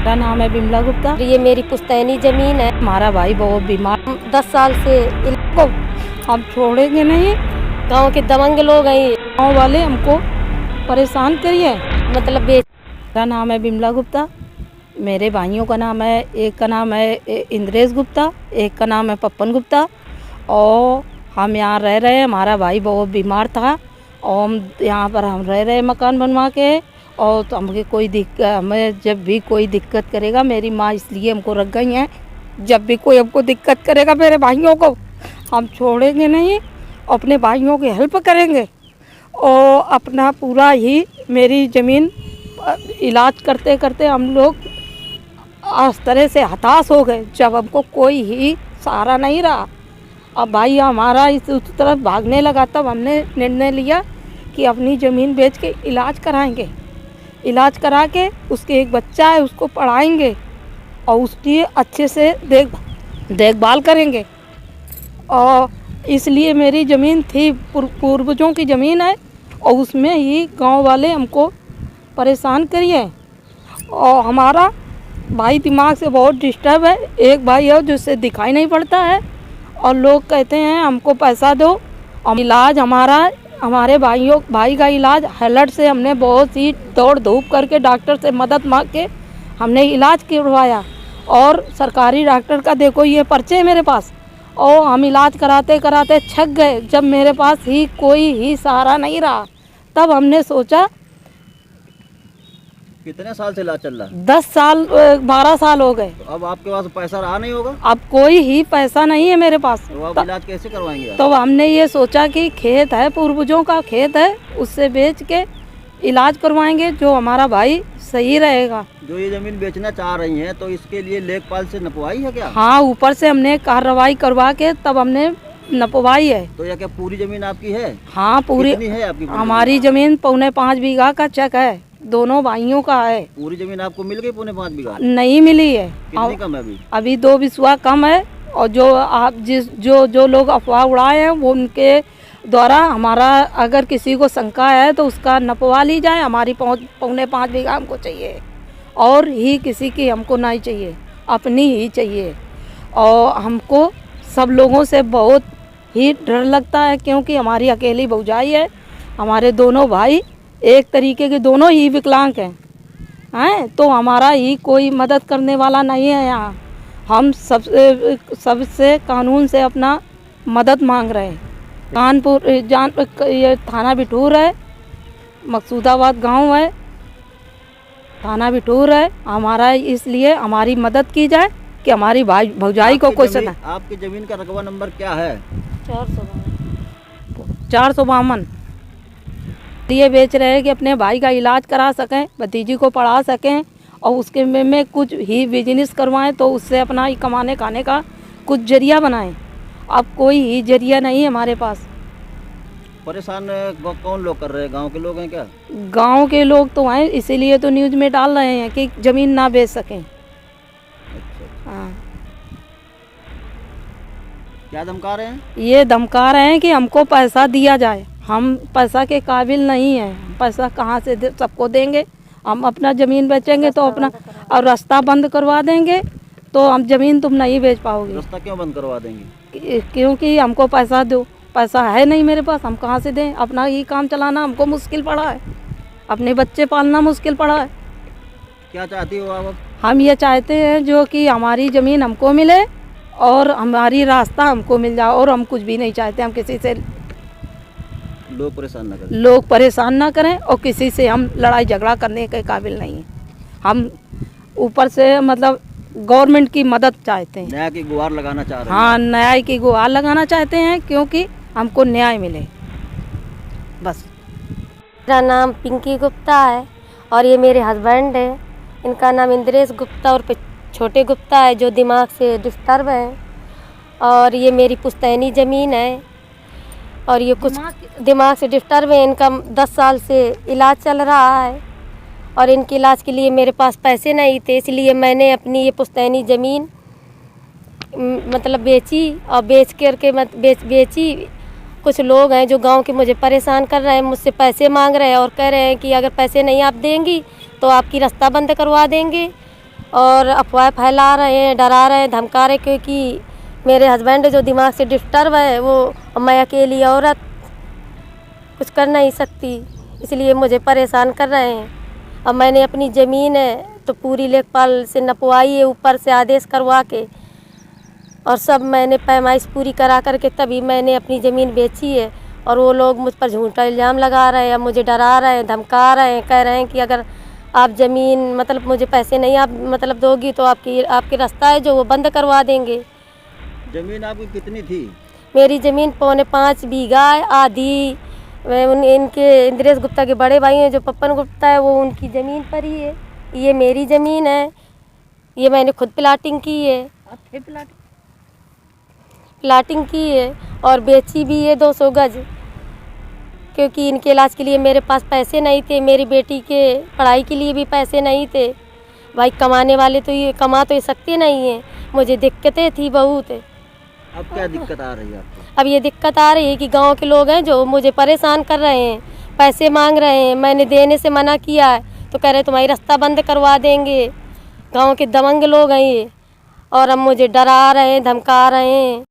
मेरा नाम है बिमला गुप्ता। ये मेरी पुश्तैनी जमीन है। हमारा भाई बहुत बीमार, 10 साल से इनको हम छोड़ेंगे नहीं। गांव के दबंग लोग हैं, गाँव वाले हमको परेशान करिए। मतलब मेरा नाम है बिमला गुप्ता। मेरे भाइयों का नाम है, एक का नाम है इंद्रेश गुप्ता, एक का नाम है पप्पन गुप्ता। और हम यहाँ रह रहे हैं। हमारा भाई बहुत बीमार था और हम यहाँ पर हम रह रहे मकान बनवा के। और तो हमें कोई दिक्कत, हमें जब भी कोई दिक्कत करेगा, मेरी माँ इसलिए हमको रख गई हैं, जब भी कोई हमको दिक्कत करेगा मेरे भाइयों को हम छोड़ेंगे नहीं, अपने भाइयों की हेल्प करेंगे। और अपना पूरा ही मेरी ज़मीन इलाज करते करते हम लोग इस तरह से हताश हो गए जब हमको कोई ही सहारा नहीं रहा। अब भाई हमारा उस तरफ भागने लगा, तब हमने निर्णय लिया कि अपनी ज़मीन बेच के इलाज कराएंगे। इलाज करा के उसके एक बच्चा है उसको पढ़ाएंगे और उसकी अच्छे से देखभाल करेंगे। और इसलिए मेरी ज़मीन थी, पूर्वजों की ज़मीन है, और उसमें ही गांव वाले हमको परेशान करिए। और हमारा भाई दिमाग से बहुत डिस्टर्ब है। एक भाई है जिससे दिखाई नहीं पड़ता है और लोग कहते हैं हमको पैसा दो। और इलाज हमारे भाई का इलाज हेलट से हमने बहुत ही दौड़ धूप करके डॉक्टर से मदद मांग के हमने इलाज करवाया। और सरकारी डॉक्टर का देखो ये पर्चे है मेरे पास। और हम इलाज कराते कराते थक गए जब मेरे पास ही कोई ही सहारा नहीं रहा। तब हमने सोचा। कितने साल से इलाज चल रहा है? 10 साल 12 साल हो गए। तो अब आपके पास पैसा रहा नहीं होगा? अब कोई ही पैसा नहीं है मेरे पास। तो आप इलाज कैसे करवाएंगे आप? तो हमने ये सोचा कि खेत है, पूर्वजों का खेत है, उससे बेच के इलाज करवाएंगे जो हमारा भाई सही रहेगा। जो ये जमीन बेचना चाह रही हैं तो इसके लिए लेखपाल से नपवाई है क्या? हाँ, ऊपर से हमने कार्रवाई करवा के तब हमने नपवाई है। तो यह क्या पूरी जमीन आपकी है? हाँ, पूरी। कितनी है आपकी? हमारी जमीन 5.25 बीघा का चक है, दोनों भाइयों का है। पूरी जमीन आपको मिल गई 5.25 बीघा? नहीं मिली है। कितनी कम है अभी? अभी 2 बिस्वा कम है। और जो लोग अफवाह उड़ाए हैं वो उनके द्वारा हमारा अगर किसी को शंका है तो उसका नपवा ली जाए। हमारी 5.25 बीघा हमको चाहिए और ही किसी की हमको नहीं चाहिए, अपनी ही चाहिए। और हमको सब लोगों से बहुत ही डर लगता है क्योंकि हमारी अकेली भौजाई है। हमारे दोनों भाई एक तरीके के दोनों ही विकलांग हैं तो हमारा ही कोई मदद करने वाला नहीं है यहाँ। हम सबसे कानून से अपना मदद मांग रहे हैं। कानपुर ये थाना बिठूर है, मकसूदाबाद गांव है, थाना बिठूर है हमारा। इसलिए हमारी मदद की जाए कि हमारी भौजाई को कोई सदा। आपकी ज़मीन का रकबा नंबर क्या है? 452। ये बेच रहे हैं कि अपने भाई का इलाज करा सकें, भतीजी को पढ़ा सकें और उसके में कुछ ही बिजनेस करवाएं तो उससे अपना ही कमाने खाने का कुछ जरिया बनाएं। अब कोई ही जरिया नहीं है हमारे पास। परेशान कौन लोग कर रहे हैं? गांव के लोग हैं क्या? गांव के लोग तो हैं, इसीलिए तो न्यूज़ में डाल रहे हैं कि ज़मीन ना बेच सकें। हाँ। क्या धमका रहे हैं? ये धमका रहे हैं कि हमको पैसा दिया जाए। हम पैसा के काबिल नहीं हैं, पैसा कहाँ से सबको देंगे? हम अपना ज़मीन बेचेंगे तो अपना और रास्ता बंद करवा देंगे तो हम ज़मीन तुम नहीं बेच पाओगे। रास्ता क्यों बंद करवा देंगे? क्योंकि हमको पैसा दो। पैसा है नहीं मेरे पास, हम कहाँ से दें? अपना ही काम चलाना हमको मुश्किल पड़ा है, अपने बच्चे पालना मुश्किल पड़ा है। क्या चाहती हो आप? हम ये चाहते हैं जो कि हमारी ज़मीन हमको मिले और हमारी रास्ता हमको मिल जाए। और हम कुछ भी नहीं चाहते, हम किसी से लोग परेशान ना करें और किसी से हम लड़ाई झगड़ा करने के काबिल नहीं हैं। हम ऊपर से मतलब गवर्नमेंट की मदद चाहते हैं, न्याय की गुहार लगाना चाह रहे हैं। हाँ, न्याय की गुहार लगाना चाहते हैं क्योंकि हमको न्याय मिले बस। मेरा नाम पिंकी गुप्ता है और ये मेरे हस्बैंड है। इनका नाम इंद्रेश गुप्ता और छोटे गुप्ता है जो दिमाग से डिस्टर्ब है। और ये मेरी पुश्तैनी ज़मीन है और ये कुछ दिमाग से डिस्टर्ब है। इनका 10 साल से इलाज चल रहा है और इनके इलाज के लिए मेरे पास पैसे नहीं थे, इसलिए मैंने अपनी ये पुश्तैनी ज़मीन मतलब बेची। और बेची कुछ लोग हैं जो गांव के मुझे परेशान कर रहे हैं, मुझसे पैसे मांग रहे हैं और कह रहे हैं कि अगर पैसे नहीं आप देंगी तो आपकी रास्ता बंद करवा देंगे और अफवाह फैला रहे हैं, डरा रहे हैं, धमका रहे, क्योंकि मेरे हस्बैंड जो दिमाग से डिस्टर्ब है, वो मैं अकेली औरत कुछ कर नहीं सकती, इसलिए मुझे परेशान कर रहे हैं। अब मैंने अपनी ज़मीन है तो पूरी लेखपाल से नपवाई है, ऊपर से आदेश करवा के, और सब मैंने पैमाइश पूरी करा करके तभी मैंने अपनी ज़मीन बेची है। और वो लोग मुझ पर झूठा इल्ज़ाम लगा रहे हैं, मुझे डरा रहे हैं, धमका रहे हैं, कह रहे हैं कि अगर आप ज़मीन मतलब मुझे पैसे नहीं आप मतलब दोगी तो आपकी रास्ता है जो वो बंद करवा देंगे। जमीन आपकी कितनी थी? मेरी ज़मीन 4.5 बीघा है, आधी इनके इंद्रेश गुप्ता के बड़े भाई हैं जो पप्पन गुप्ता है, वो उनकी ज़मीन पर ही है। ये मेरी ज़मीन है, ये मैंने खुद प्लाटिंग की है, प्लाटिंग की है और बेची भी है 200 गज, क्योंकि इनके इलाज के लिए मेरे पास पैसे नहीं थे, मेरी बेटी के पढ़ाई के लिए भी पैसे नहीं थे। भाई कमाने वाले तो ये कमा तो ये सकते नहीं हैं, मुझे दिक्कतें थी बहुत। अब क्या दिक्कत आ रही है आपको? अब ये दिक्कत आ रही है कि गांव के लोग हैं जो मुझे परेशान कर रहे हैं, पैसे मांग रहे हैं, मैंने देने से मना किया है तो कह रहे तुम्हारी रास्ता बंद करवा देंगे। गांव के दबंग लोग हैं ये, और अब मुझे डरा रहे हैं, धमका रहे हैं।